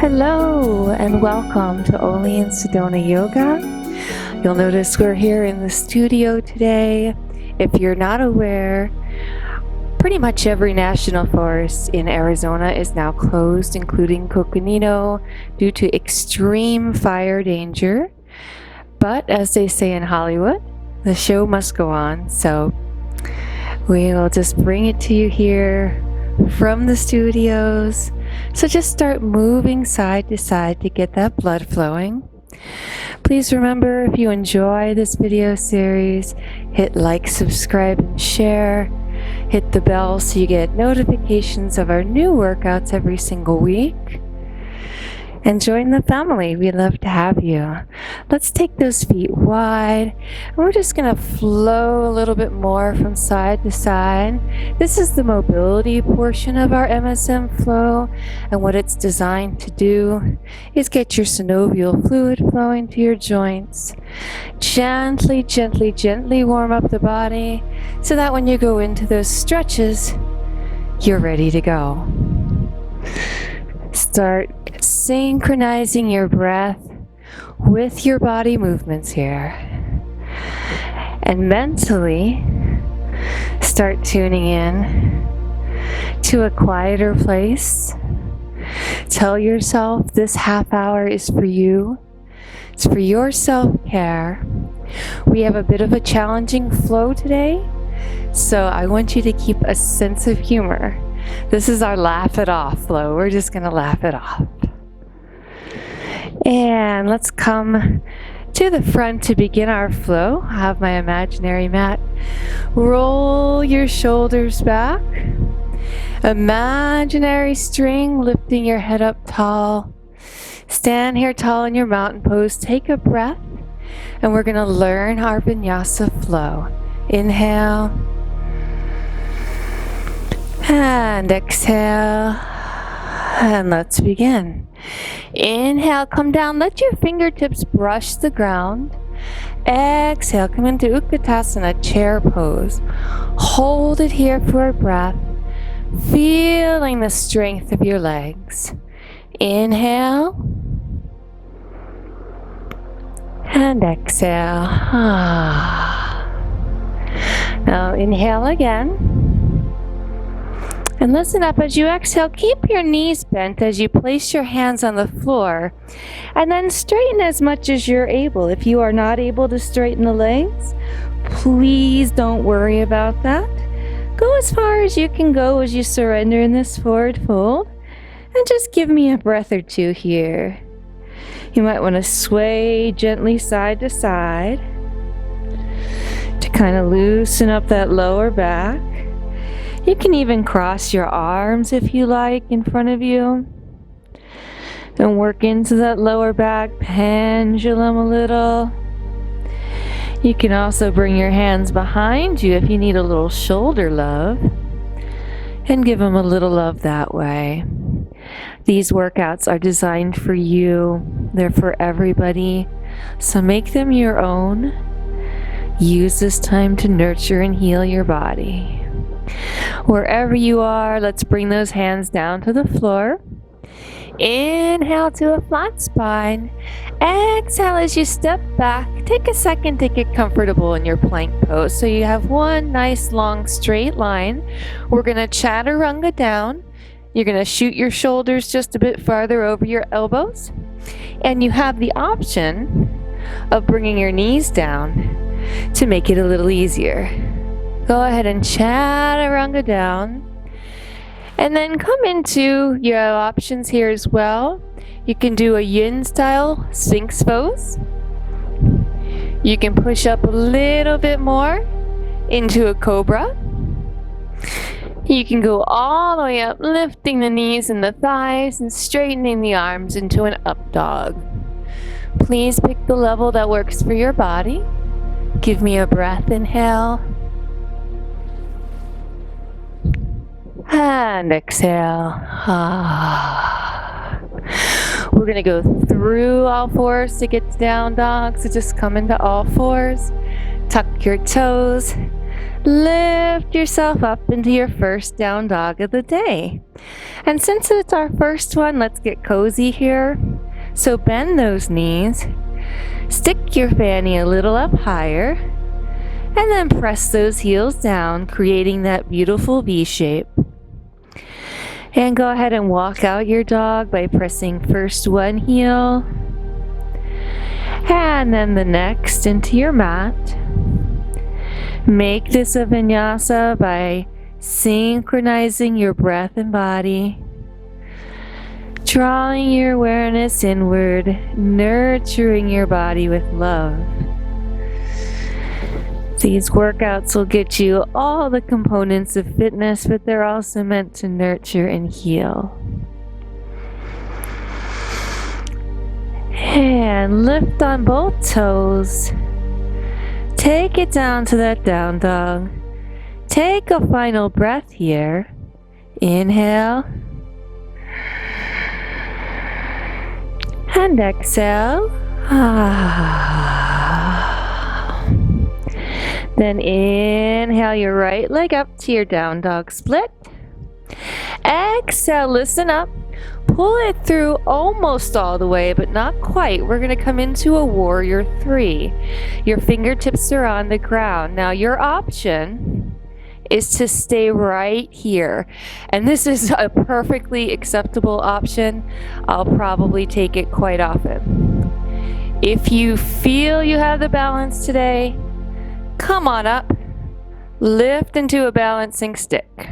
Hello and welcome to Only in Sedona Yoga. You'll notice we're here in the studio today. If you're not aware, pretty much every national forest in Arizona is now closed, including Coconino, due to extreme fire danger. But as they say in Hollywood, the show must go on. So we'll just bring it to you here from the studios. So just start moving side to side to get that blood flowing. Please remember, if you enjoy this video series, hit like, subscribe, and share. Hit the bell so you get notifications of our new workouts every single week. And join the family. We'd love to have you. Let's take those feet wide. And we're just going to flow a little bit more from side to side. This is the mobility portion of our MSM flow. And what it's designed to do is get your synovial fluid flowing to your joints. Gently, gently, gently warm up the body so that when you go into those stretches, you're ready to go. Start synchronizing your breath with your body movements here. And mentally, start tuning in to a quieter place. Tell yourself this half hour is for you. It's for your self-care. We have a bit of a challenging flow today, so I want you to keep a sense of humor. This is our laugh it off flow. We're just going to laugh it off. And let's come to the front to begin our flow. I have my imaginary mat. Roll your shoulders back. Imaginary string lifting your head up tall. Stand here tall in your mountain pose. Take a breath. And we're going to learn our vinyasa flow. Inhale. And exhale. And let's begin. Inhale, come down. Let your fingertips brush the ground. Exhale, come into Utkatasana, chair pose. Hold it here for a breath. Feeling the strength of your legs. Inhale. And exhale. Now inhale again. And listen up as you exhale. Keep your knees bent as you place your hands on the floor. And then straighten as much as you're able. If you are not able to straighten the legs, please don't worry about that. Go as far as you can go as you surrender in this forward fold. And just give me a breath or two here. You might want to sway gently side to side to kind of loosen up that lower back. You can even cross your arms if you like in front of you. And work into that lower back pendulum a little. You can also bring your hands behind you if you need a little shoulder love. And give them a little love that way. These workouts are designed for you. They're for everybody. So make them your own. Use this time to nurture and heal your body. Wherever you are, let's bring those hands down to the floor. Inhale to a flat spine. Exhale as you step back. Take a second to get comfortable in your plank pose. So you have one nice long straight line. We're going to chaturanga down. You're going to shoot your shoulders just a bit farther over your elbows. And you have the option of bringing your knees down to make it a little easier. Go ahead and chaturanga down. And then come into your options here as well. You can do a yin style sphinx pose. You can push up a little bit more into a cobra. You can go all the way up, lifting the knees and the thighs and straightening the arms into an up dog. Please pick the level that works for your body. Give me a breath, inhale. And exhale. We're going to go through all fours to get to down dog. So just come into all fours. Tuck your toes. Lift yourself up into your first down dog of the day. And since it's our first one, let's get cozy here. So bend those knees, stick your fanny a little up higher, and then press those heels down, creating that beautiful V shape. And go ahead and walk out your dog by pressing first one heel, and then the next into your mat. Make this a vinyasa by synchronizing your breath and body, drawing your awareness inward, nurturing your body with love. These workouts will get you all the components of fitness, but they're also meant to nurture and heal. And lift on both toes. Take it down to that down dog. Take a final breath here. Inhale. And exhale. Then inhale your right leg up to your down dog split. Exhale, listen up. Pull it through almost all the way, but not quite. We're going to come into a warrior 3. Your fingertips are on the ground. Now your option is to stay right here. And this is a perfectly acceptable option. I'll probably take it quite often. If you feel you have the balance today, come on up. Lift into a balancing stick.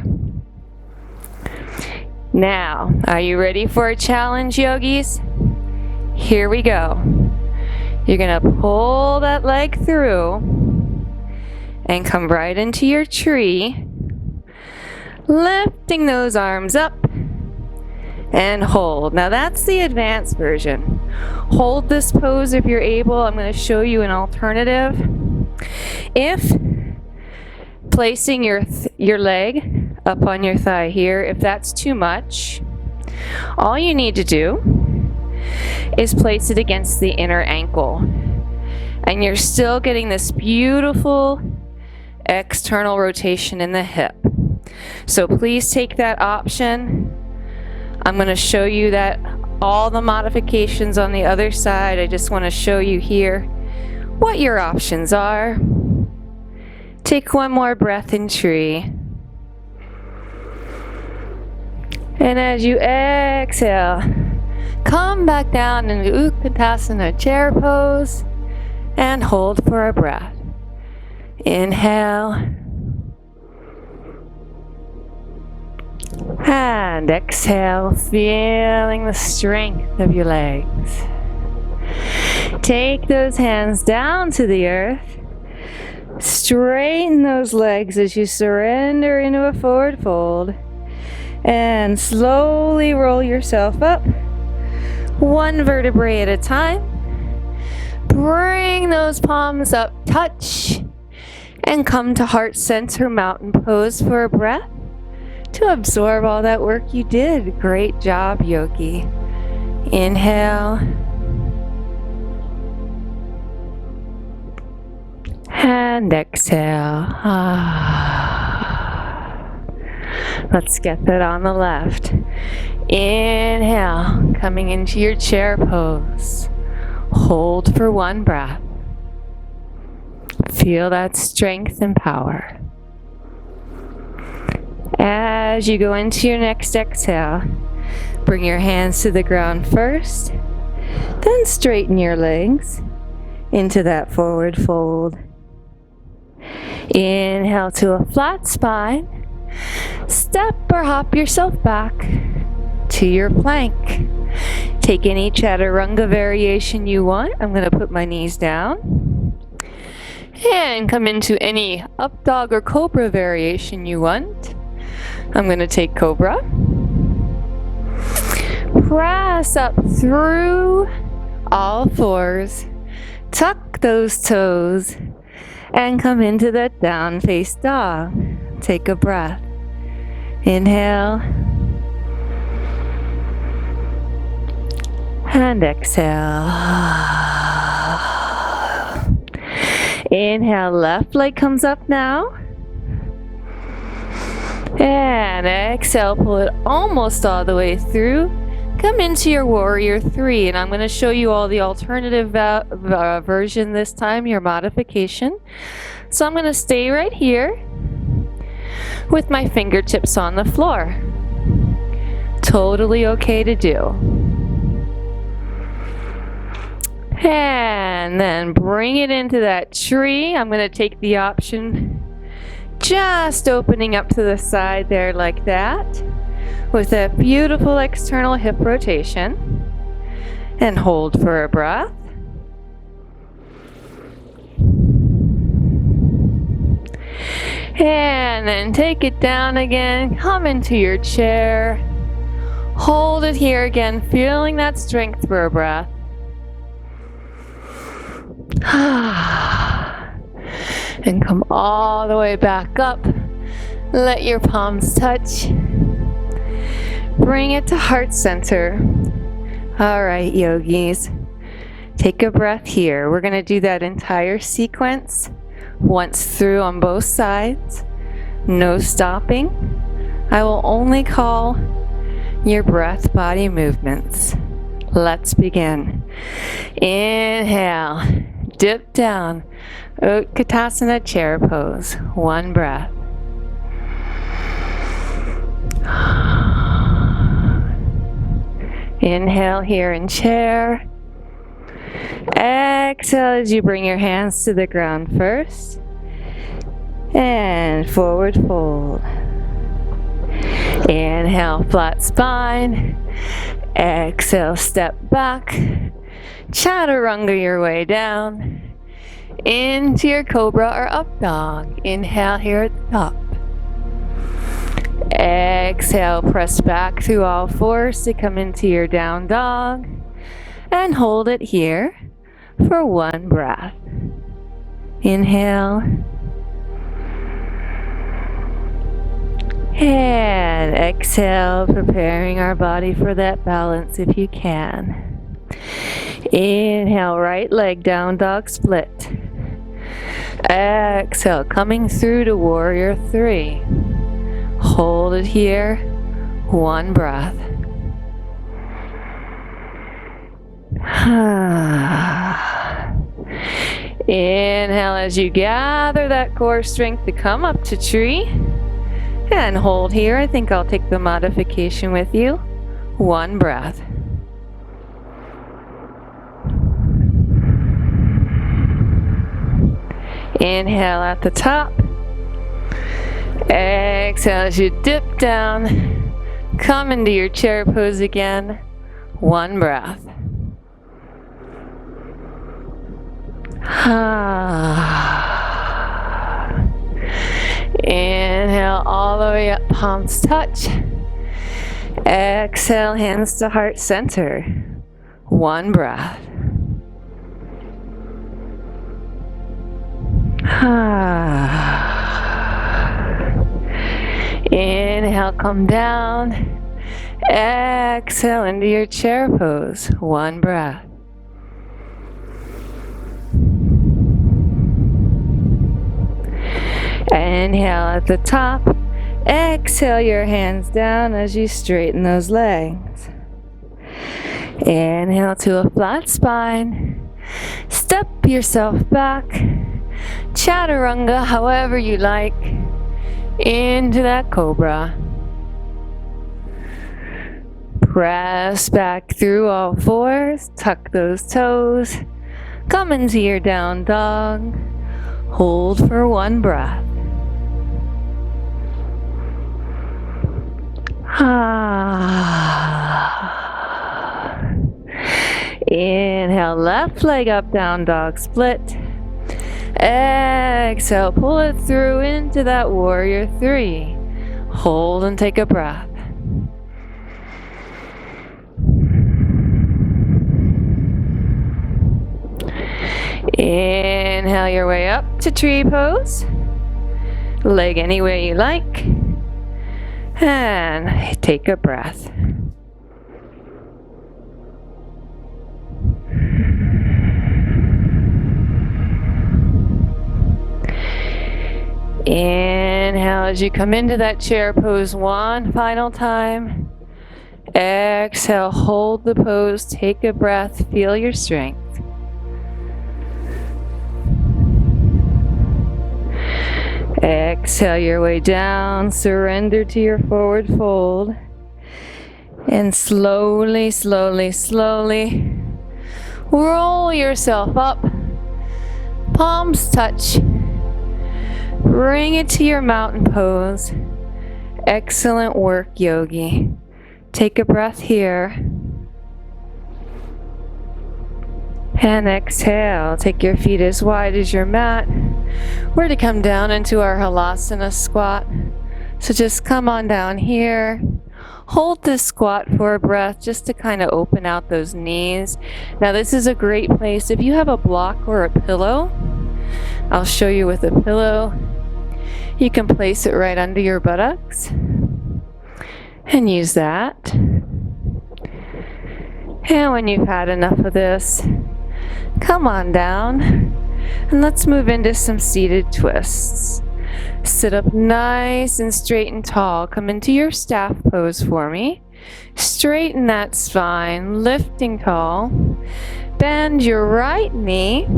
Now, are you ready for a challenge, yogis? Here we go. You're gonna pull that leg through and come right into your tree, lifting those arms up and hold. Now that's the advanced version. Hold this pose if you're able. I'm gonna show you an alternative. If placing your leg up on your thigh here, if that's too much, all you need to do is place it against the inner ankle. And you're still getting this beautiful external rotation in the hip. So please take that option. I'm going to show you that all the modifications on the other side. I just want to show you here what your options are. Take one more breath in tree. And as you exhale, come back down into Utkatasana chair pose and hold for a breath. Inhale. And exhale, feeling the strength of your legs. Take those hands down to the earth. Straighten those legs as you surrender into a forward fold. And slowly roll yourself up, one vertebrae at a time. Bring those palms up, touch, and come to heart center mountain pose for a breath to absorb all that work you did. Great job, yogi. Inhale. And exhale. Let's get that on the left. Inhale, coming into your chair pose. Hold for one breath. Feel that strength and power. As you go into your next exhale, bring your hands to the ground first, then straighten your legs into that forward fold. Inhale to a flat spine. Step or hop yourself back to your plank. Take any chaturanga variation you want. I'm going to put my knees down. And come into any up dog or cobra variation you want. I'm going to take cobra. Press up through all fours. Tuck those toes. And come into that down face dog. Take a breath. Inhale. And exhale. Inhale, left leg comes up now. And exhale, pull it almost all the way through. Come into your warrior three, and I'm going to show you all the alternative version this time, your modification. So I'm going to stay right here with my fingertips on the floor. Totally okay to do. And then bring it into that tree. I'm going to take the option just opening up to the side there like that, with a beautiful external hip rotation, and hold for a breath. And then take it down again, come into your chair, hold it here again, feeling that strength for a breath. And come all the way back up. Let your palms touch. Bring it to heart center. All right, yogis. Take a breath here. We're going to do that entire sequence once through on both sides. No stopping. I will only call your breath body movements. Let's begin. Inhale. Dip down. Utkatasana chair pose. One breath. Inhale here in chair. Exhale as you bring your hands to the ground first. And forward fold. Inhale, flat spine. Exhale, step back. Chaturanga your way down. Into your cobra or up dog. Inhale here at the top. Exhale, press back through all fours to come into your down dog. And hold it here for one breath. Inhale. And exhale, preparing our body for that balance if you can. Inhale, right leg down dog split. Exhale, coming through to warrior three. Hold it here, one breath. Inhale as you gather that core strength to come up to tree. And hold here. I think I'll take the modification with you. One breath. Inhale at the top. Exhale as you dip down. Come into your chair pose again. One breath. Inhale all the way up, palms touch. Exhale, hands to heart center. One breath. Inhale, come down. Exhale into your chair pose. One breath. Inhale at the top. Exhale your hands down as you straighten those legs. Inhale to a flat spine. Step yourself back. Chaturanga, however you like. Into that cobra. Press back through all fours. Tuck those toes. Come into your down dog. Hold for one breath. Inhale, left leg up, down dog split. Exhale, pull it through into that warrior three. Hold and take a breath. Inhale your way up to tree pose. Leg any way you like. And take a breath. And Inhale as you come into that chair pose one final time. Exhale, hold the pose, take a breath, feel your strength. Exhale your way down, surrender to your forward fold. And slowly, slowly, slowly roll yourself up. Palms touch. Bring it to your mountain pose. Excellent work, yogi. Take a breath here. And exhale. Take your feet as wide as your mat. We're to come down into our halasana squat. So just come on down here. Hold this squat for a breath just to kind of open out those knees. Now this is a great place. If you have a block or a pillow, I'll show you with a pillow. You can place it right under your buttocks and use that. And when you've had enough of this, come on down and let's move into some seated twists. Sit up nice and straight and tall. Come into your staff pose for me. Straighten that spine, lifting tall. Bend your right knee.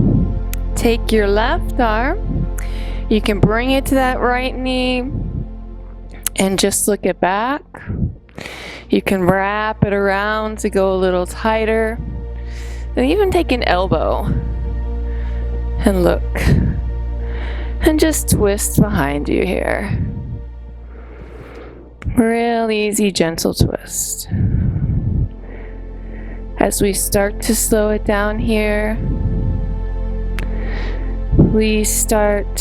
Take your left arm. You can bring it to that right knee and just look it back. You can wrap it around to go a little tighter. And even take an elbow and look. And just twist behind you here. Real easy, gentle twist. As we start to slow it down here, please start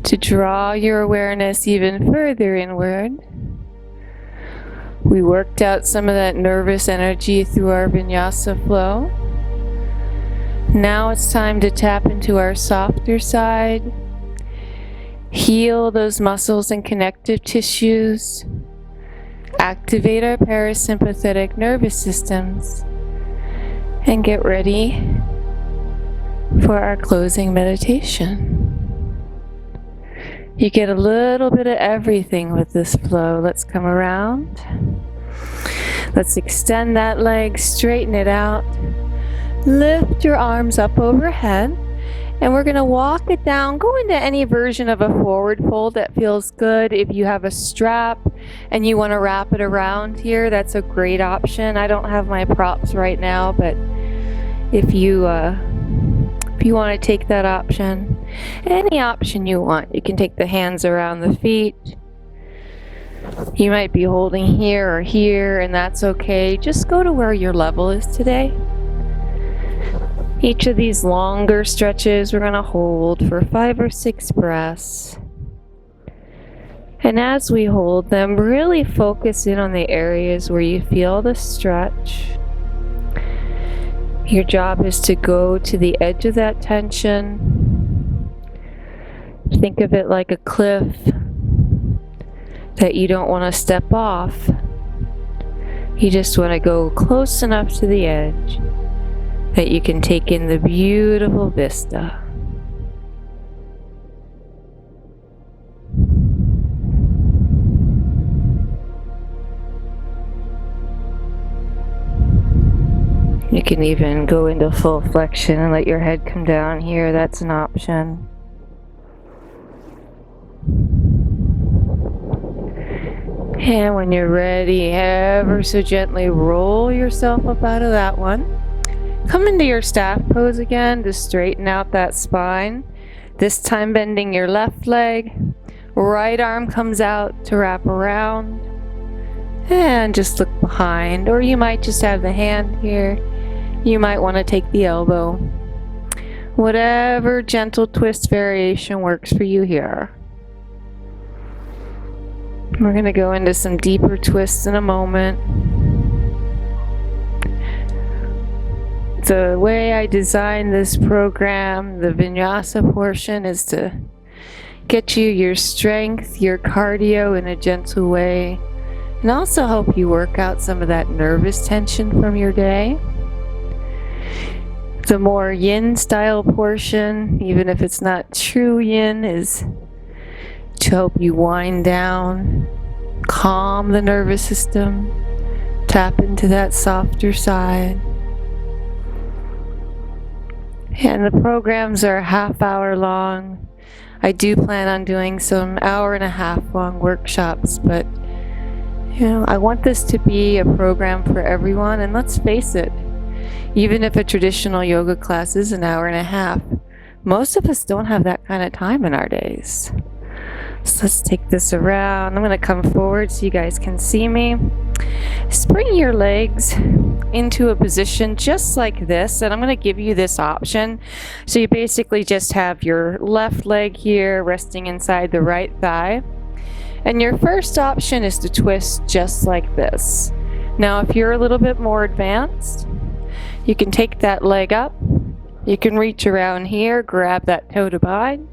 to draw your awareness even further inward. We worked out some of that nervous energy through our vinyasa flow. Now it's time to tap into our softer side, heal those muscles and connective tissues, activate our parasympathetic nervous systems, and get ready for our closing meditation. You get a little bit of everything with this flow. Let's come around. Let's extend that leg, straighten it out. Lift your arms up overhead, and we're going to walk it down. Go into any version of a forward fold that feels good. If you have a strap and you want to wrap it around here, that's a great option. I don't have my props right now, but if you want to take that option, any option you want. You can take the hands around the feet. You might be holding here or here, and that's okay. Just go to where your level is today. Each of these longer stretches we're going to hold for 5 or 6 breaths. And as we hold them, really focus in on the areas where you feel the stretch. Your job is to go to the edge of that tension. Think of it like a cliff that you don't want to step off. You just want to go close enough to the edge that you can take in the beautiful vista. You can even go into full flexion and let your head come down here. That's an option. And when you're ready, ever so gently roll yourself up out of that one. Come into your staff pose again to straighten out that spine. This time bending your left leg. Right arm comes out to wrap around. And just look behind. Or you might just have the hand here. You might want to take the elbow. Whatever gentle twist variation works for you here. We're going to go into some deeper twists in a moment. The way I designed this program, the vinyasa portion, is to get you your strength, your cardio in a gentle way, and also help you work out some of that nervous tension from your day. The more yin style portion, even if it's not true yin, is to help you wind down, calm the nervous system, tap into that softer side. And the programs are a half-hour long. I do plan on doing some hour-and-a-half long workshops, but I want this to be a program for everyone. And let's face it, even if a traditional yoga class is an hour and a half, most of us don't have that kind of time in our days. So let's take this around. I'm going to come forward so you guys can see me. Spring your legs into a position just like this, and I'm going to give you this option. So you basically just have your left leg here resting inside the right thigh. And your first option is to twist just like this. Now, if you're a little bit more advanced, you can take that leg up. You can reach around here, grab that toe to bind,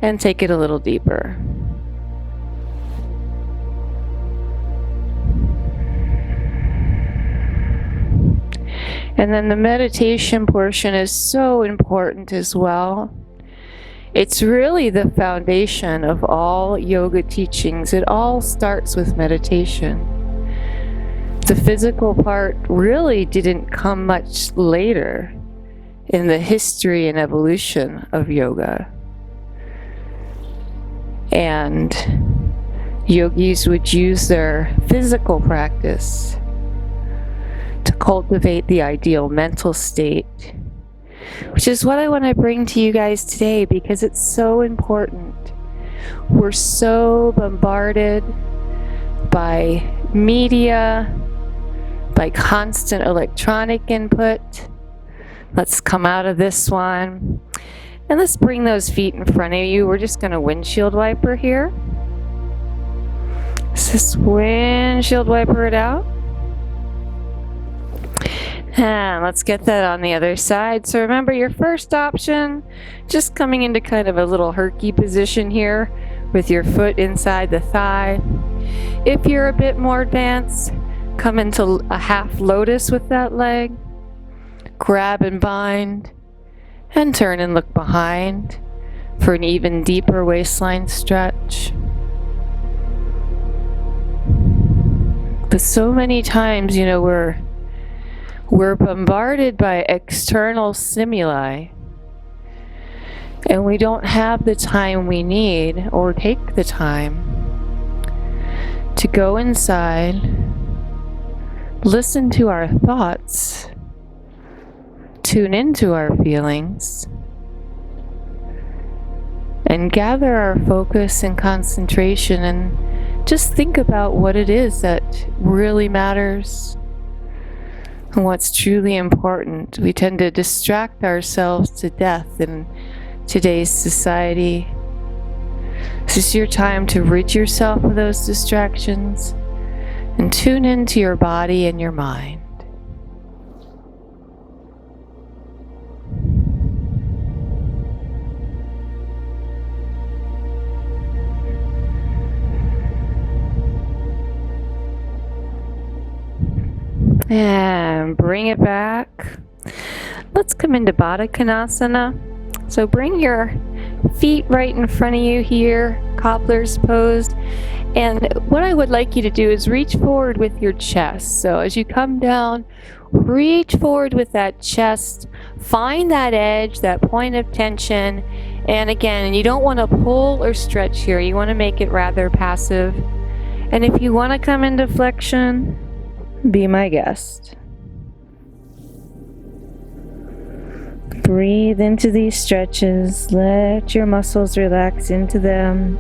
and take it a little deeper. And then the meditation portion is so important as well. It's really the foundation of all yoga teachings. It all starts with meditation. The physical part really didn't come much later in the history and evolution of yoga. And yogis would use their physical practice to cultivate the ideal mental state, which is what I want to bring to you guys today because it's so important. We're so bombarded by media, by constant electronic input. Let's come out of this one. And let's bring those feet in front of you. We're just going to windshield wiper here. Let's just windshield wiper it out. And let's get that on the other side. So remember your first option, just coming into kind of a little herky position here with your foot inside the thigh. If you're a bit more advanced, come into a half lotus with that leg. Grab and bind, and turn and look behind for an even deeper waistline stretch. But so many times, we're bombarded by external stimuli, and we don't have the time we need or take the time to go inside, listen to our thoughts, tune into our feelings, and gather our focus and concentration and just think about what it is that really matters and what's truly important. We tend to distract ourselves to death in today's society. This is your time to rid yourself of those distractions and tune into your body and your mind. And bring it back. Let's come into Baddha Konasana. So bring your feet right in front of you here, cobblers posed. And what I would like you to do is reach forward with your chest. So as you come down, reach forward with that chest. Find that edge, that point of tension. And again, you don't want to pull or stretch here. You want to make it rather passive. And if you want to come into flexion, be my guest. Breathe into these stretches. Let your muscles relax into them.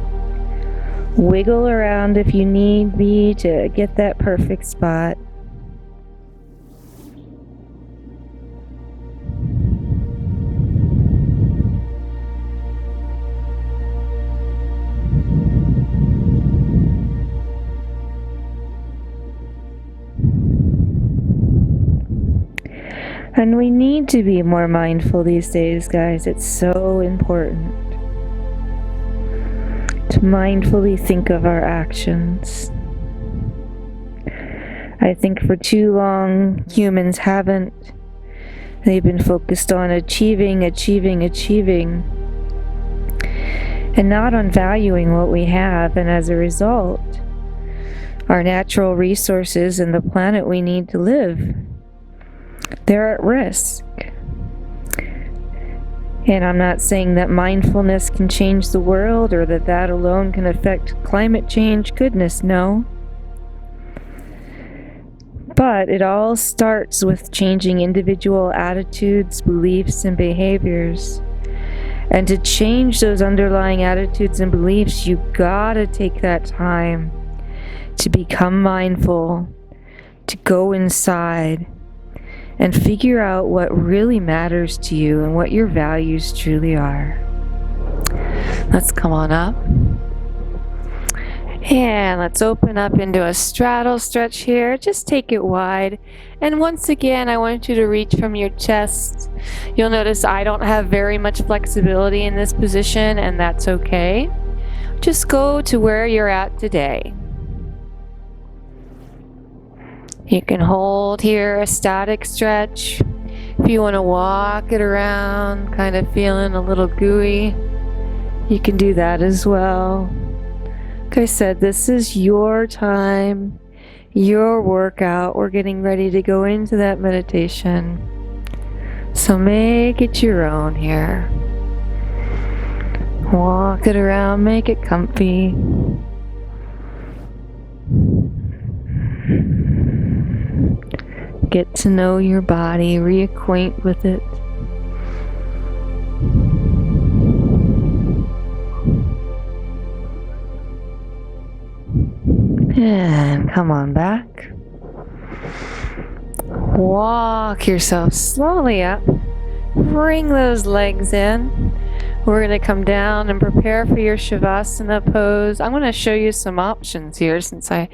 Wiggle around if you need be to get that perfect spot. And we need to be more mindful these days, guys. It's so important to mindfully think of our actions. I think for too long, humans haven't. They've been focused on achieving. and not on valuing what we have, and as a result, our natural resources and the planet we need to live, they're at risk. And I'm not saying that mindfulness can change the world or that that alone can affect climate change. Goodness, no. But it all starts with changing individual attitudes, beliefs, and behaviors. And to change those underlying attitudes and beliefs, you gotta take that time to become mindful, to go inside, and figure out what really matters to you and what your values truly are. Let's come on up. And let's open up into a straddle stretch here. Just take it wide. And once again, I want you to reach from your chest. You'll notice I don't have very much flexibility in this position, and that's okay. Just go to where you're at today. You can hold here a static stretch. If you want to walk it around, kind of feeling a little gooey, you can do that as well. Like I said, this is your time, your workout. We're getting ready to go into that meditation. So make it your own here. Walk it around, make it comfy. Get to know your body, reacquaint with it. And come on back. Walk yourself slowly up. Bring those legs in. We're going to come down and prepare for your Shavasana pose. I'm going to show you some options here since I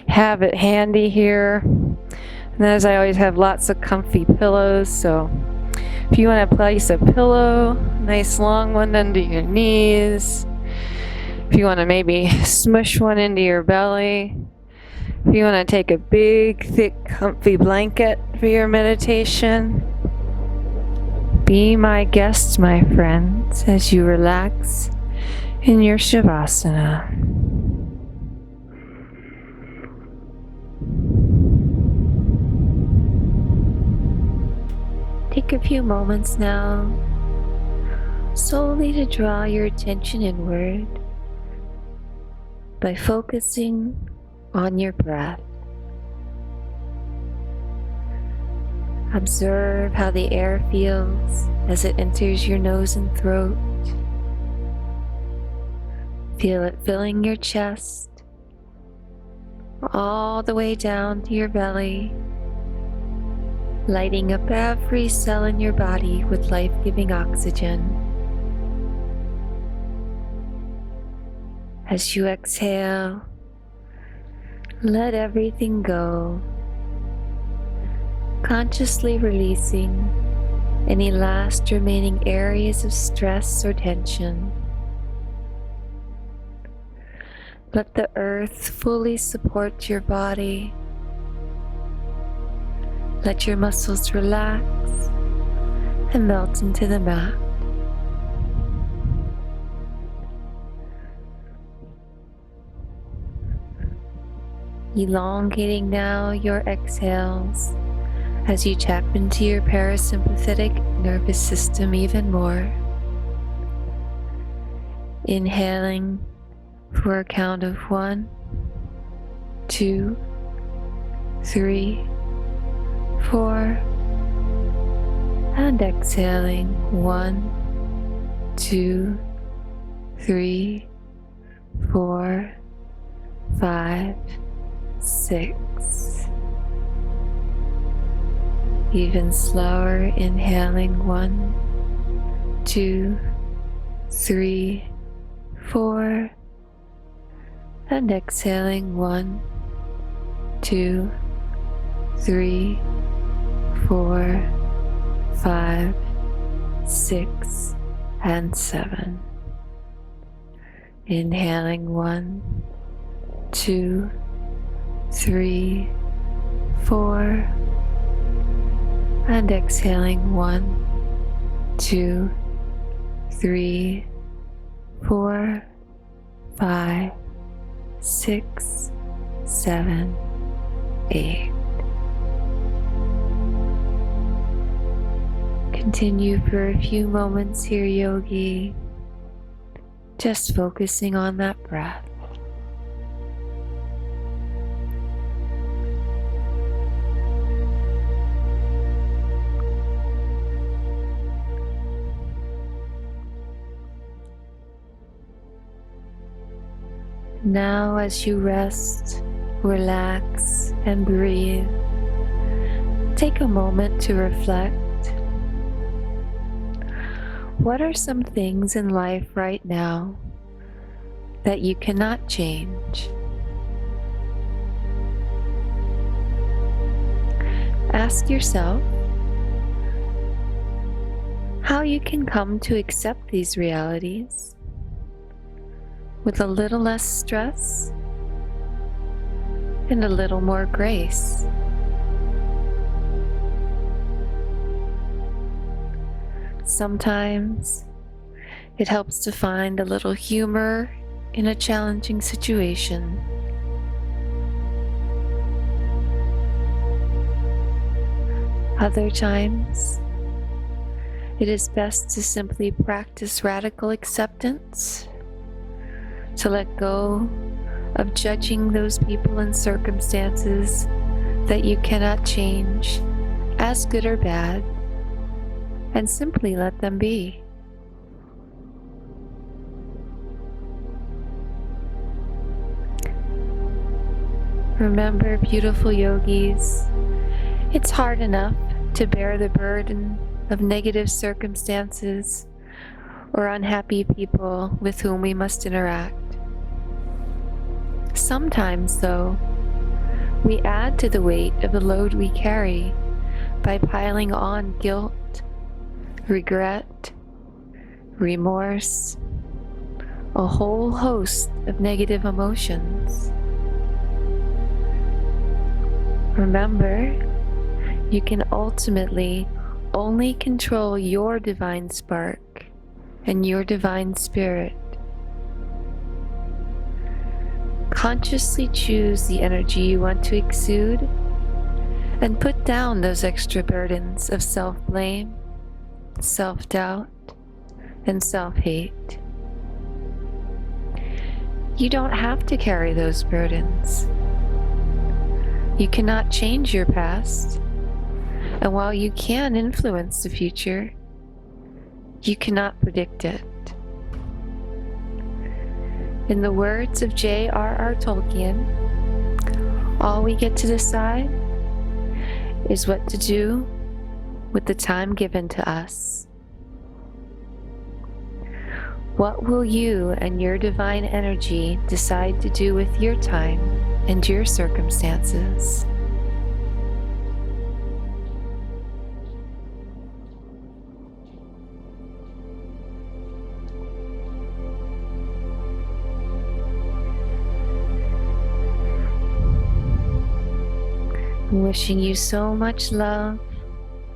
have it handy here. And as I always have lots of comfy pillows, so if you want to place a pillow, nice long one under your knees. If you want to maybe smush one into your belly. If you want to take a big, thick, comfy blanket for your meditation. Be my guest, my friends, as you relax in your Shavasana. Take a few moments now, solely to draw your attention inward by focusing on your breath. Observe how the air feels as it enters your nose and throat. Feel it filling your chest, all the way down to your belly, lighting up every cell in your body with life-giving oxygen. As you exhale, let everything go, consciously releasing any last remaining areas of stress or tension. Let the earth fully support your body. Let your muscles relax and melt into the mat. Elongating now your exhales as you tap into your parasympathetic nervous system even more. Inhaling for a count of 1, 2, 3, 4, and exhaling 1, 2, 3, 4, 5, 6. Even slower, inhaling 1, 2, 3, 4, and exhaling 1, 2, 3, 4, 5, 6, and 7. Inhaling 1, 2, 3, 4, and exhaling 1, 2, 3, 4, 5, 6, 7, 8. Continue for a few moments here, yogi, just focusing on that breath. Now, as you rest, relax, and breathe, take a moment to reflect. What are some things in life right now that you cannot change? Ask yourself how you can come to accept these realities with a little less stress and a little more grace. Sometimes it helps to find a little humor in a challenging situation. Other times, it is best to simply practice radical acceptance, to let go of judging those people and circumstances that you cannot change as good or bad, and simply let them be. Remember, beautiful yogis, it's hard enough to bear the burden of negative circumstances or unhappy people with whom we must interact. Sometimes, though, we add to the weight of the load we carry by piling on guilt, regret, remorse, a whole host of negative emotions. Remember, you can ultimately only control your divine spark and your divine spirit. Consciously choose the energy you want to exude and put down those extra burdens of self-blame, self-doubt, and self-hate. You don't have to carry those burdens. You cannot change your past, and while you can influence the future, you cannot predict it. In the words of J.R.R. Tolkien, all we get to decide is what to do with the time given to us. What will you and your divine energy decide to do with your time and your circumstances? I'm wishing you so much love,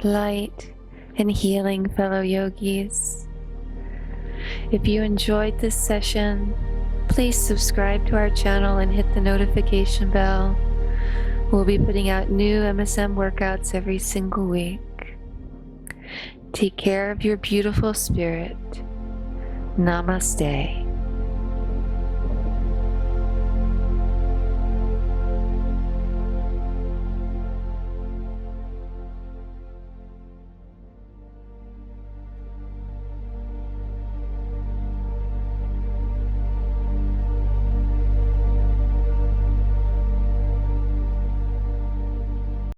light, and healing, fellow yogis. If you enjoyed this session, please subscribe to our channel and hit the notification bell. We'll be putting out new MSM workouts every single week. Take care of your beautiful spirit. Namaste.